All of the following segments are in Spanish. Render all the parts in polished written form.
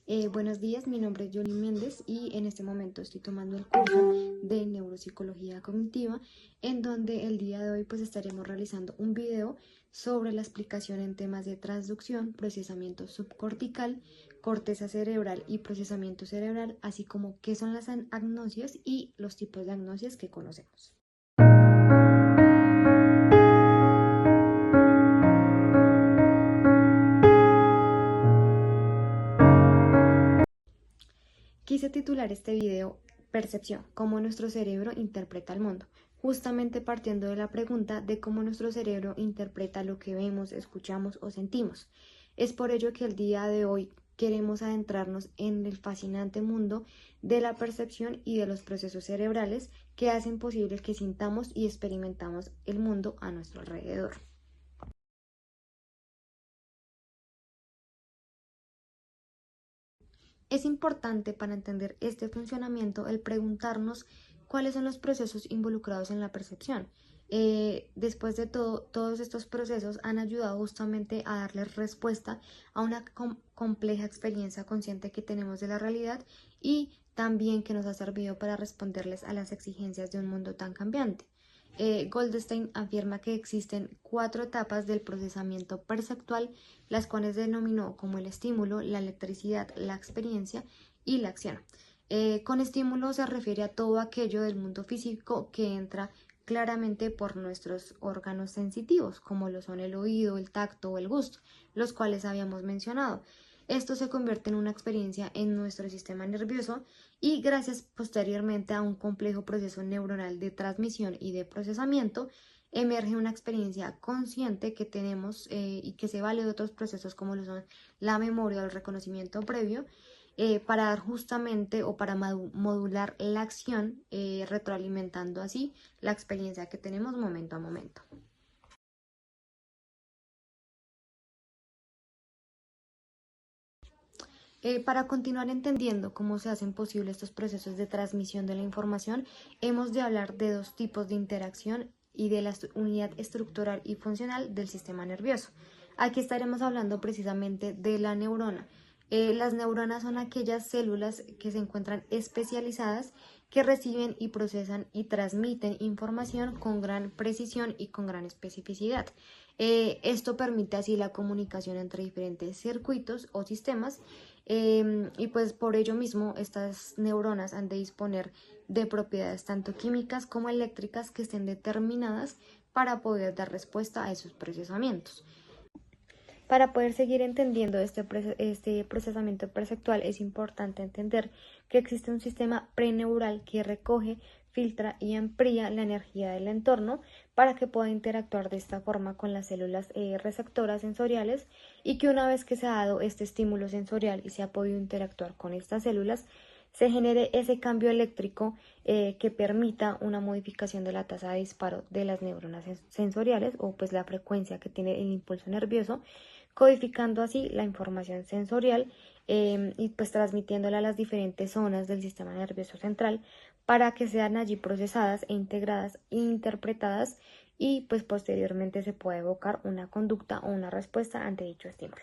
Buenos días, mi nombre es Yoli Méndez y en este momento estoy tomando el curso de Neuropsicología Cognitiva, en donde el día de hoy pues estaremos realizando un video sobre la explicación en temas de transducción, procesamiento subcortical, corteza cerebral y procesamiento cerebral, así como qué son las agnosias y los tipos de agnosias que conocemos. Quise titular este video Percepción, cómo nuestro cerebro interpreta el mundo, justamente partiendo de la pregunta de cómo nuestro cerebro interpreta lo que vemos, escuchamos o sentimos. Es por ello que el día de hoy queremos adentrarnos en el fascinante mundo de la percepción y de los procesos cerebrales que hacen posible que sintamos y experimentamos el mundo a nuestro alrededor. Es importante para entender este funcionamiento el preguntarnos cuáles son los procesos involucrados en la percepción. Después de todo, todos estos procesos han ayudado justamente a darle respuesta a una compleja experiencia consciente que tenemos de la realidad y también que nos ha servido para responderles a las exigencias de un mundo tan cambiante. Goldstein afirma que existen 4 etapas del procesamiento perceptual, las cuales denominó como el estímulo, la electricidad, la experiencia y la acción. Con estímulo se refiere a todo aquello del mundo físico que entra claramente por nuestros órganos sensitivos, como lo son el oído, el tacto o el gusto, los cuales habíamos mencionado. Esto se convierte en una experiencia en nuestro sistema nervioso y gracias posteriormente a un complejo proceso neuronal de transmisión y de procesamiento, emerge una experiencia consciente que tenemos y que se vale de otros procesos como lo son la memoria o el reconocimiento previo para dar justamente o para modular la acción, retroalimentando así la experiencia que tenemos momento a momento. Para continuar entendiendo cómo se hacen posibles estos procesos de transmisión de la información, hemos de hablar de 2 tipos de interacción y de la unidad estructural y funcional del sistema nervioso. Aquí estaremos hablando precisamente de la neurona. Las neuronas son aquellas células que se encuentran especializadas que reciben y procesan y transmiten información con gran precisión y con gran especificidad. Esto permite así la comunicación entre diferentes circuitos o sistemas y pues por ello mismo estas neuronas han de disponer de propiedades tanto químicas como eléctricas que estén determinadas para poder dar respuesta a esos procesamientos. Para poder seguir entendiendo este procesamiento perceptual es importante entender que existe un sistema preneural que recoge, filtra y amplía la energía del entorno para que pueda interactuar de esta forma con las células receptoras sensoriales y que una vez que se ha dado este estímulo sensorial y se ha podido interactuar con estas células, se genere ese cambio eléctrico que permita una modificación de la tasa de disparo de las neuronas sensoriales o pues la frecuencia que tiene el impulso nervioso, codificando así la información sensorial y pues transmitiéndola a las diferentes zonas del sistema nervioso central para que sean allí procesadas e integradas e interpretadas y pues posteriormente se pueda evocar una conducta o una respuesta ante dicho estímulo.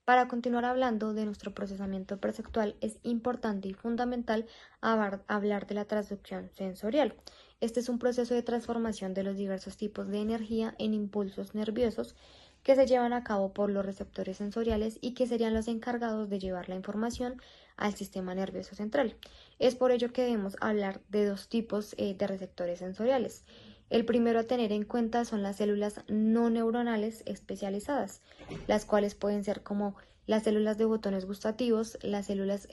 Para continuar hablando de nuestro procesamiento perceptual, es importante y fundamental hablar de la transducción sensorial. Este es un proceso de transformación de los diversos tipos de energía en impulsos nerviosos que se llevan a cabo por los receptores sensoriales y que serían los encargados de llevar la información al sistema nervioso central. Es por ello que debemos hablar de 2 tipos de receptores sensoriales. El primero a tener en cuenta son las células no neuronales especializadas, las cuales pueden ser como las células de botones gustativos, las células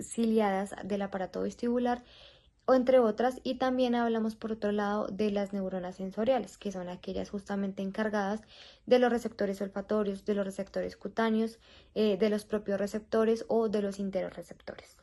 ciliadas del aparato vestibular, o entre otras, y también hablamos por otro lado de las neuronas sensoriales, que son aquellas justamente encargadas de los receptores olfatorios, de los receptores cutáneos, de los propios receptores o de los interoreceptores.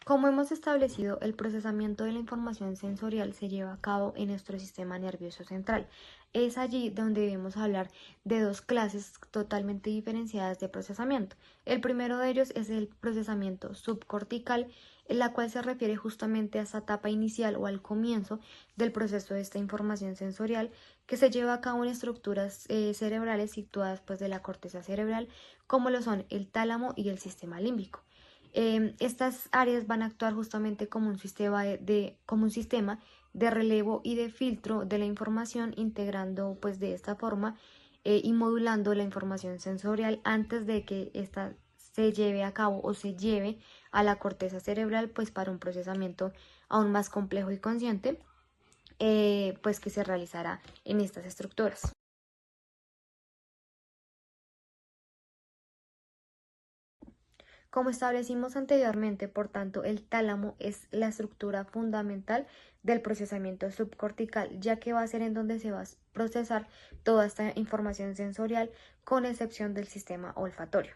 Como hemos establecido, el procesamiento de la información sensorial se lleva a cabo en nuestro sistema nervioso central. Es allí donde debemos hablar de dos clases totalmente diferenciadas de procesamiento. El primero de ellos es el procesamiento subcortical, en la cual se refiere justamente a esa etapa inicial o al comienzo del proceso de esta información sensorial que se lleva a cabo en estructuras cerebrales situadas pues de la corteza cerebral, como lo son el tálamo y el sistema límbico. Estas áreas van a actuar justamente como un sistema de relevo y de filtro de la información, integrando pues de esta forma y modulando la información sensorial antes de que ésta se lleve a cabo o se lleve a la corteza cerebral pues para un procesamiento aún más complejo y consciente pues que se realizará en estas estructuras. Como establecimos anteriormente, por tanto, el tálamo es la estructura fundamental del procesamiento subcortical, ya que va a ser en donde se va a procesar toda esta información sensorial, con excepción del sistema olfatorio.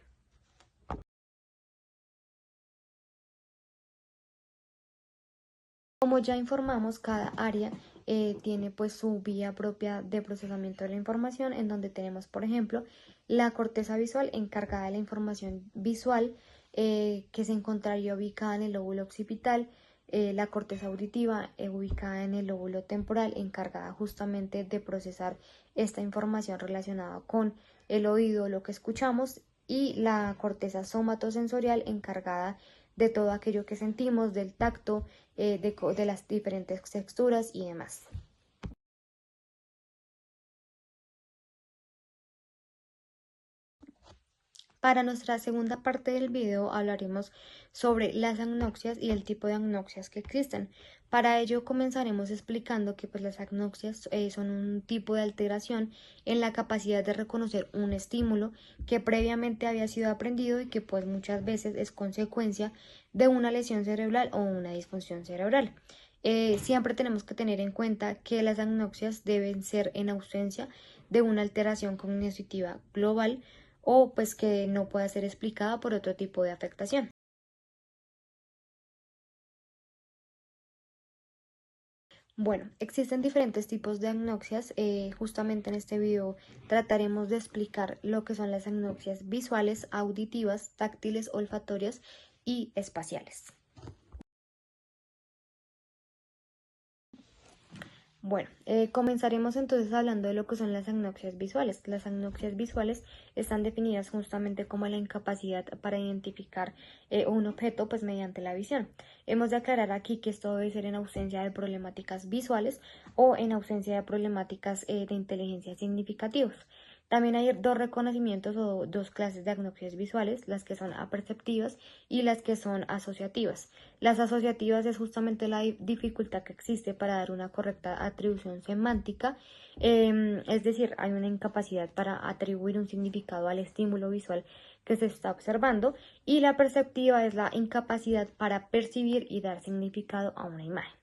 Como ya informamos, cada área tiene pues su vía propia de procesamiento de la información, en donde tenemos, por ejemplo, la corteza visual encargada de la información visual que se encontraría ubicada en el lóbulo occipital, la corteza auditiva ubicada en el lóbulo temporal, encargada justamente de procesar esta información relacionada con el oído, lo que escuchamos, y la corteza somatosensorial encargada de todo aquello que sentimos, del tacto, de las diferentes texturas y demás. Para nuestra segunda parte del video hablaremos sobre las agnoxias y el tipo de agnoxias que existen. Para ello comenzaremos explicando que pues, las agnoxias son un tipo de alteración en la capacidad de reconocer un estímulo que previamente había sido aprendido y que pues muchas veces es consecuencia de una lesión cerebral o una disfunción cerebral. Siempre tenemos que tener en cuenta que las agnoxias deben ser en ausencia de una alteración cognitiva global o pues que no pueda ser explicada por otro tipo de afectación. Bueno, existen diferentes tipos de agnoxias. Justamente en este video trataremos de explicar lo que son las agnoxias visuales, auditivas, táctiles, olfatorias y espaciales. Bueno, comenzaremos entonces hablando de lo que son las agnoxias visuales. Las agnoxias visuales están definidas justamente como la incapacidad para identificar un objeto pues mediante la visión. Hemos de aclarar aquí que esto debe ser en ausencia de problemáticas visuales o en ausencia de problemáticas de inteligencia significativos. También hay dos reconocimientos o dos clases de agnoxias visuales, las que son aperceptivas y las que son asociativas. Las asociativas es justamente la dificultad que existe para dar una correcta atribución semántica, es decir, hay una incapacidad para atribuir un significado al estímulo visual que se está observando, y la perceptiva es la incapacidad para percibir y dar significado a una imagen.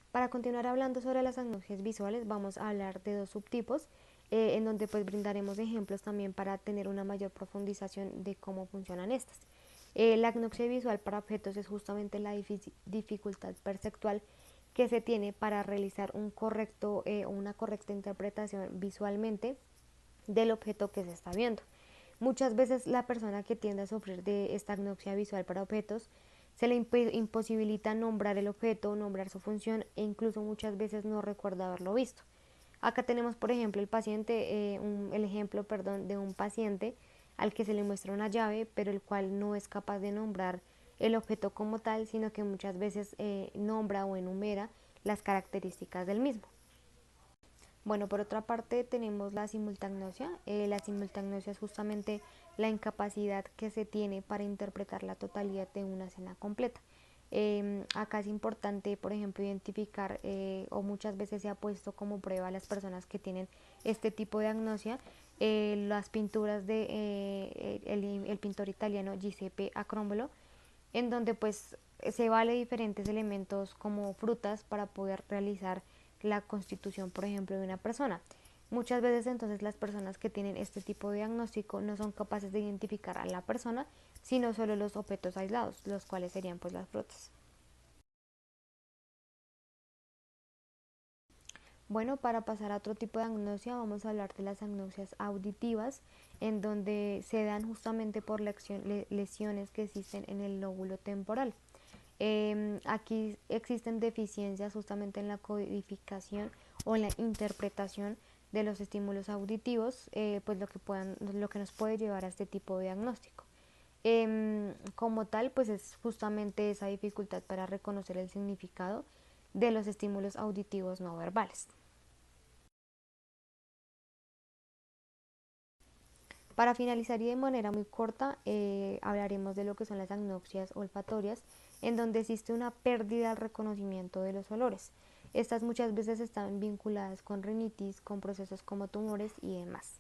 Para continuar hablando sobre las agnoxias visuales, vamos a hablar de dos subtipos, en donde pues brindaremos ejemplos también para tener una mayor profundización de cómo funcionan estas. La agnoxia visual para objetos es justamente la dificultad perceptual que se tiene para realizar una correcta interpretación visualmente del objeto que se está viendo. Muchas veces la persona que tiende a sufrir de esta agnoxia visual para objetos se le imposibilita nombrar el objeto, nombrar su función e incluso muchas veces no recuerda haberlo visto. Acá tenemos, por ejemplo, el ejemplo, de un paciente al que se le muestra una llave, pero el cual no es capaz de nombrar el objeto como tal, sino que muchas veces nombra o enumera las características del mismo. Bueno, por otra parte tenemos la simultagnosia. La simultagnosia es justamente la incapacidad que se tiene para interpretar la totalidad de una escena completa. Acá es importante, por ejemplo, identificar o muchas veces se ha puesto como prueba a las personas que tienen este tipo de agnosia las pinturas de el pintor italiano Giuseppe Acrombolo, en donde pues se vale diferentes elementos como frutas para poder realizar la constitución, por ejemplo, de una persona. Muchas veces entonces las personas que tienen este tipo de diagnóstico no son capaces de identificar a la persona, sino solo los objetos aislados, los cuales serían pues las frutas. Bueno, para pasar a otro tipo de agnosia, vamos a hablar de las agnosias auditivas, en donde se dan justamente por lesiones que existen en el lóbulo temporal. Aquí existen deficiencias justamente en la codificación o en la interpretación de los estímulos auditivos, pues lo que nos puede llevar a este tipo de diagnóstico. Como tal, pues es justamente esa dificultad para reconocer el significado de los estímulos auditivos no verbales. Para finalizar y de manera muy corta, hablaremos de lo que son las agnosias olfatorias, en donde existe una pérdida al reconocimiento de los olores. Estas muchas veces están vinculadas con rinitis, con procesos como tumores y demás.